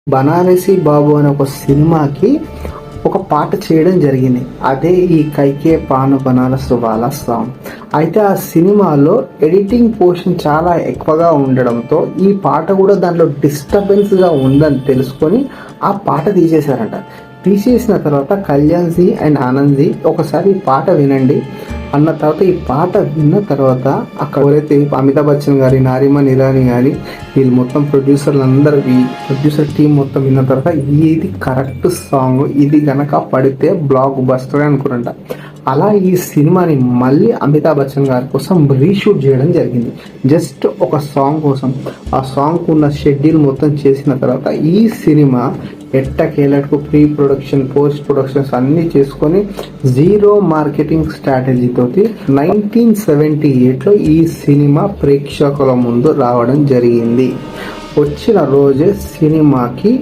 బనారసి బాబు అనే ఒక సినిమాకి ఒక పాట చేయడం జరిగింది. అదే ఈ కైకే పాను బనారస్ వాలా సాంగ్. అయితే ఆ సినిమాలో ఎడిటింగ్ పోర్షన్ చాలా ఎక్కువగా ఉండడంతో ఈ పాట కూడా దాంట్లో డిస్టర్బెన్స్గా ఉందని తెలుసుకొని ఆ పాట తీసేశారంట. తీసేసిన తర్వాత కళ్యాణ్ జీ అండ్ ఆనంద్ జీ ఒకసారి ఈ పాట వినండి అన్న తర్వాత ఈ పాట విన్న తర్వాత అక్కడ ఎవరైతే అమితాబ్ బచ్చన్ గారి, నారిమన్ ఇరానీ గారి, వీళ్ళు మొత్తం ప్రొడ్యూసర్ టీం మొత్తం విన్న తర్వాత ఇది కరెక్ట్ సాంగ్, ఇది గనక పడితే బ్లాక్ బస్టర్ అనుకున్నారంట. అలా ఈ సినిమాని మళ్ళీ అమితాబ్ బచ్చన్ గారి కోసం రీషూట్ చేయడం జరిగింది. జస్ట్ ఒక సాంగ్ కోసం. ఆ సాంగ్ ఉన్న షెడ్యూల్ మొత్తం చేసిన తర్వాత ఈ సినిమా ఎట్టకేలకు ప్రీ ప్రొడక్షన్, పోస్ట్ ప్రొడక్షన్స్ అన్నీ చేసుకొని జీరో మార్కెటింగ్ స్ట్రాటజీ తోటి 1978లో ఈ సినిమా ప్రేక్షకుల ముందు రావడం జరిగింది. వచ్చిన రోజే సినిమాకి